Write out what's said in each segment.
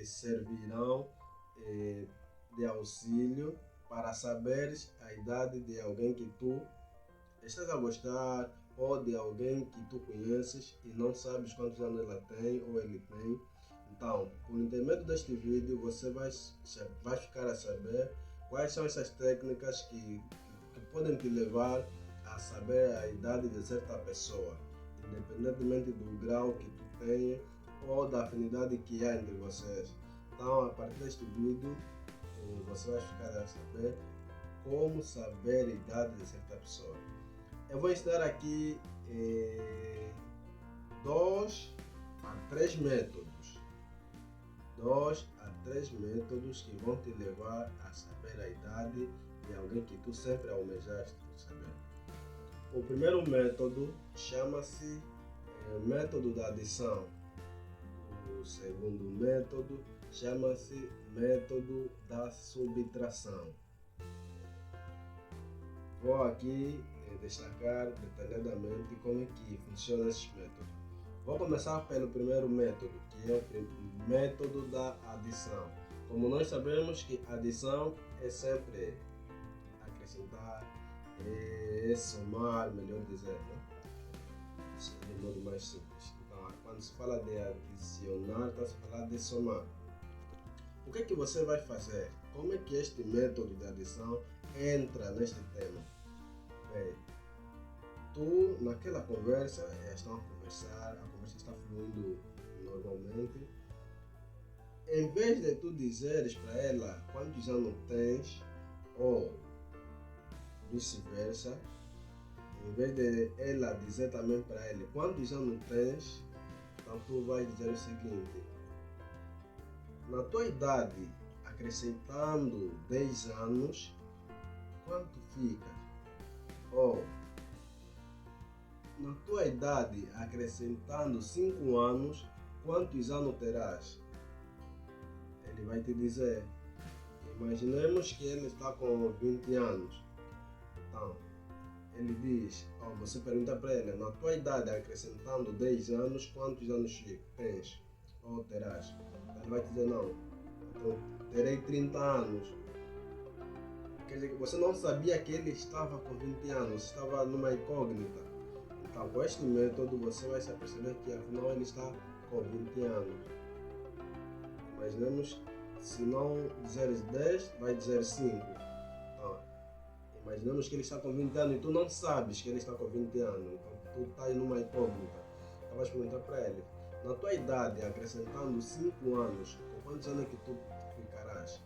servirão de auxílio para saberes a idade de alguém que tu estás a gostar ou de alguém que tu conheces e não sabes quantos anos ela tem ou ele tem. Então, por intermédio deste vídeo, você vai ficar a saber quais são essas técnicas que podem te levar a saber a idade de certa pessoa, independentemente do grau que tu tenha ou da afinidade que há entre vocês. Então, a partir deste vídeo, você vai ficar a saber como saber a idade de certa pessoa. Eu vou ensinar aqui 2 a 3 métodos. 2 a 3 métodos que vão te levar a saber a idade de alguém que tu sempre almejaste saber. O primeiro método chama-se método da adição. O segundo método chama-se método da subtração. Vou aqui destacar detalhadamente como é que funcionam esses métodos. Vou começar pelo primeiro método, que é o método da adição. Como nós sabemos que adição é sempre acrescentar, somar, melhor dizer, né? De modo mais simples. Então, quando se fala de adicionar, está-se a falar de somar. O que é que você vai fazer? Como é que este método de adição entra neste tema? Bem, tu naquela conversa, estão a conversar, a conversa está fluindo normalmente. Em vez de tu dizeres para ela quantos anos tens, ou vice-versa, em vez de ela dizer também para ele quantos anos tens, então tu vais dizer o seguinte: na tua idade, acrescentando 10 anos, quanto fica? Ou na tua idade, acrescentando 5 anos, quantos anos terás? Ele vai te dizer. Imaginemos que ele está com 20 anos. Então, ele diz, você pergunta para ele, na tua idade, acrescentando 10 anos, quantos anos tens ou terás? Ele vai te dizer, não, então, terei 30 anos. Quer dizer, você não sabia que ele estava com 20 anos, estava numa incógnita. Então, com este método, você vai se aperceber que afinal ele está com 20 anos. Imaginemos, se não dizeres 10, vai dizer 5. Então, imaginemos que ele está com 20 anos e tu não sabes que ele está com 20 anos. Então, tu estás numa incógnita. Então, vais perguntar para ele, na tua idade, acrescentando 5 anos, com quantos anos é que tu ficarás?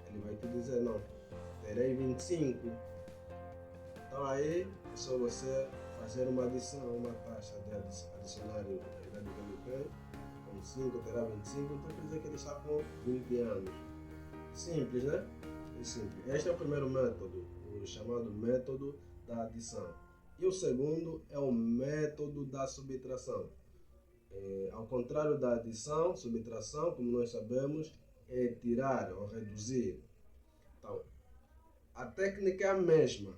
Ele vai te dizer, não, terei 25. Então aí é só você fazer uma adição, uma taxa de adicionar a idade que ele tem. Com 5 terá 25, então quer dizer que ele está com 20 anos. Simples, né? É simples. Este é o primeiro método, o chamado método da adição. E o segundo é o método da subtração. Ao contrário da adição, subtração, como nós sabemos, é tirar ou reduzir. Então, a técnica é a mesma.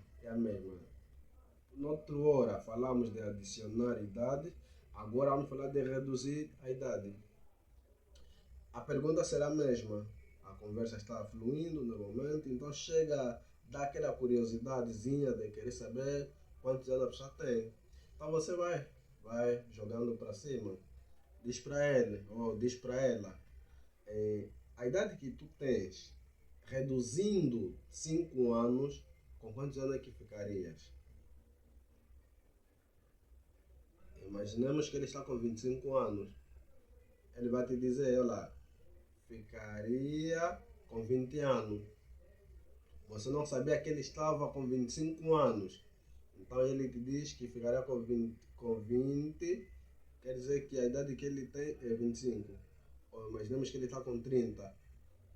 Noutra hora falamos de adicionar idade, agora vamos falar de reduzir a idade. A pergunta será a mesma, a conversa está fluindo normalmente, então chega daquela curiosidadezinha de querer saber quantos anos a pessoa tem. Então você vai jogando para cima, diz para ele ou diz para ela, a idade que tu tens, reduzindo 5 anos, com quantos anos é que ficarias? Imaginemos que ele está com 25 anos. Ele vai te dizer, olha, ficaria com 20 anos. Você não sabia que ele estava com 25 anos. Então ele te diz que ficaria com 20, quer dizer que a idade que ele tem é 25. Ou imaginemos que ele está com 30.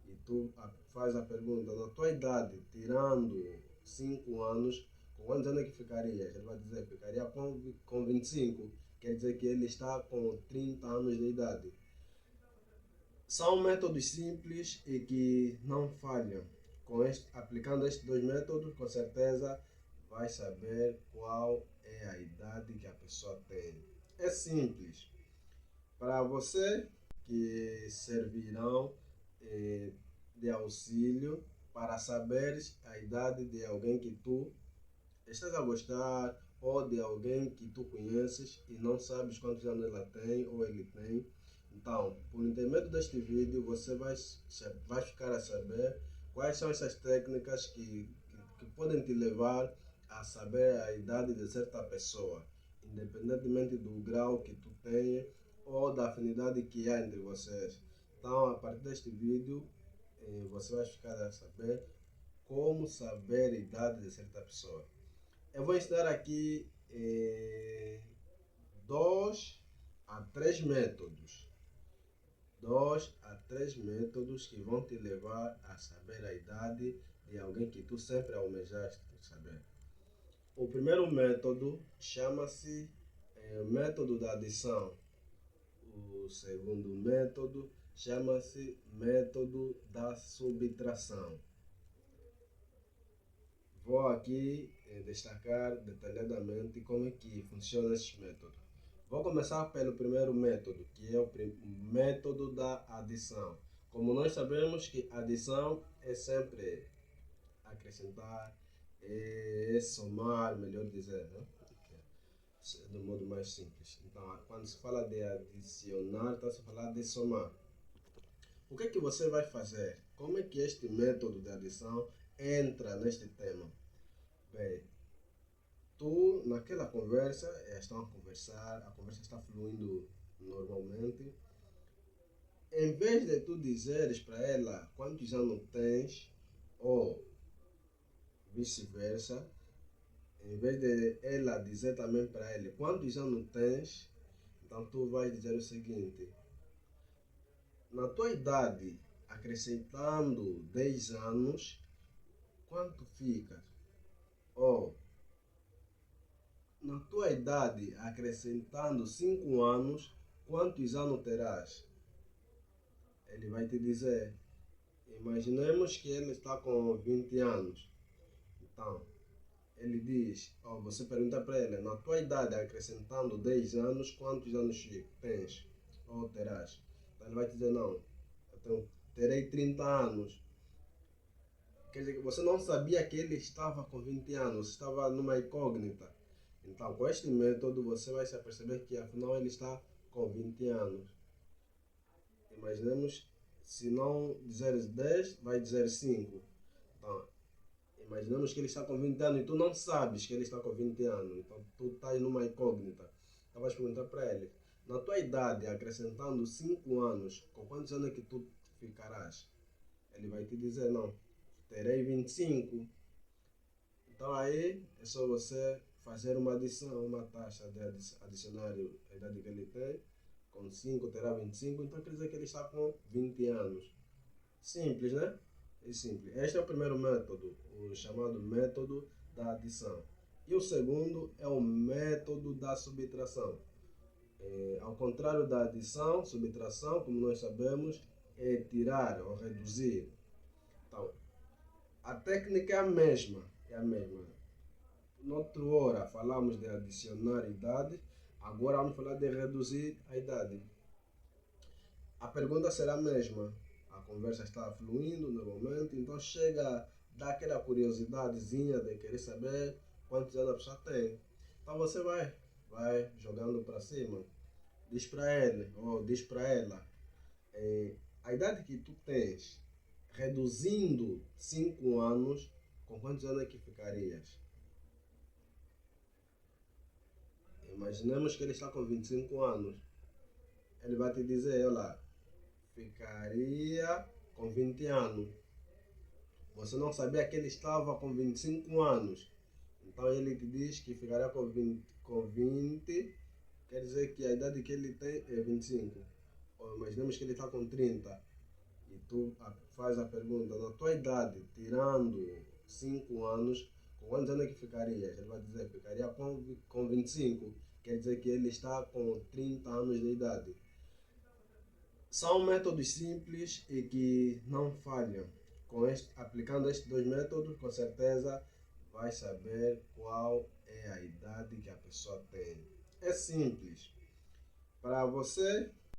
E tu faz a pergunta, na tua idade, tirando 5 anos, com quantos anos é que ficarias? Ele vai dizer, ficaria com 25. Quer dizer que ele está com 30 anos de idade. São métodos simples e que não falham. Aplicando estes 2 métodos, com certeza vai saber qual é a idade que a pessoa tem. É simples. Para você que servirão de auxílio para saberes a idade de alguém que tu estás a gostar ou de alguém que tu conheces e não sabes quantos anos ela tem ou ele tem. Então, por intermédio deste vídeo, você vai ficar a saber quais são essas técnicas que podem te levar a saber a idade de certa pessoa, independentemente do grau que tu tenha ou da afinidade que há entre vocês. Então, a partir deste vídeo, você vai ficar a saber como saber a idade de certa pessoa. Eu vou ensinar aqui 2 a 3 métodos. 2 a 3 métodos que vão te levar a saber a idade de alguém que tu sempre almejaste saber. O primeiro método chama-se método da adição. O segundo método chama-se método da subtração. Vou aqui destacar detalhadamente como é que funciona esse método. Vou começar pelo primeiro método, que é o método da adição. Como nós sabemos que adição é sempre acrescentar, é somar, melhor dizer, né? Do modo mais simples. Então, quando se fala de adicionar, está se falando de somar. O que é que você vai fazer? Como é que este método de adição entra neste tema? Bem, tu naquela conversa, estão a conversar, a conversa está fluindo normalmente. Em vez de tu dizeres para ela quantos anos tens, ou vice-versa, em vez de ela dizer também para ele quantos anos tens, então tu vais dizer o seguinte: na tua idade, acrescentando 10 anos, quanto fica? Ou na tua idade, acrescentando 5 anos, quantos anos terás? Ele vai te dizer. Imaginemos que ele está com 20 anos. Então, ele diz, você pergunta para ele, na tua idade, acrescentando 10 anos, quantos anos tens ou terás? Então ele vai te dizer, não, terei 30 anos. Quer dizer que você não sabia que ele estava com 20 anos, estava numa incógnita. Então, com este método, você vai se aperceber que afinal ele está com 20 anos. Imaginemos, se não dizeres 10, vai dizer 5. Então, imaginemos que ele está com 20 anos e tu não sabes que ele está com 20 anos. Então, tu estás numa incógnita. Então, vais perguntar para ele, na tua idade, acrescentando 5 anos, com quantos anos é que tu ficarás? Ele vai te dizer, não, terei 25. Então, aí é só você fazer uma adição, uma taxa de adicionar a idade que ele tem. Com 5 terá 25, então quer dizer que ele está com 20 anos. Simples, né? É simples. Este é o primeiro método, o chamado método da adição. E o segundo é o método da subtração. Ao contrário da adição, subtração, como nós sabemos, é tirar ou reduzir. Então, a técnica é a mesma. Noutra hora falamos de adicionar idade, agora vamos falar de reduzir a idade. A pergunta será a mesma, a conversa está fluindo normalmente, então chega daquela curiosidadezinha de querer saber quantos anos a pessoa tem. Então você vai jogando para cima, diz para ele ou diz para ela a idade que tu tens, reduzindo 5 anos, com quantos anos é que ficarias? Imaginemos que ele está com 25 anos. Ele vai te dizer, olha, ficaria com 20 anos. Você não sabia que ele estava com 25 anos. Então ele te diz que ficaria com 20, quer dizer que a idade que ele tem é 25. Ou imaginemos que ele está com 30. E tu faz a pergunta, na tua idade, tirando 5 anos, com quantos anos é que ficarias? Ele vai dizer, ficaria com 25. Quer dizer que ele está com 30 anos de idade. São métodos simples e que não falham. Aplicando estes 2 métodos, com certeza vai saber qual é a idade que a pessoa tem. É simples. Para você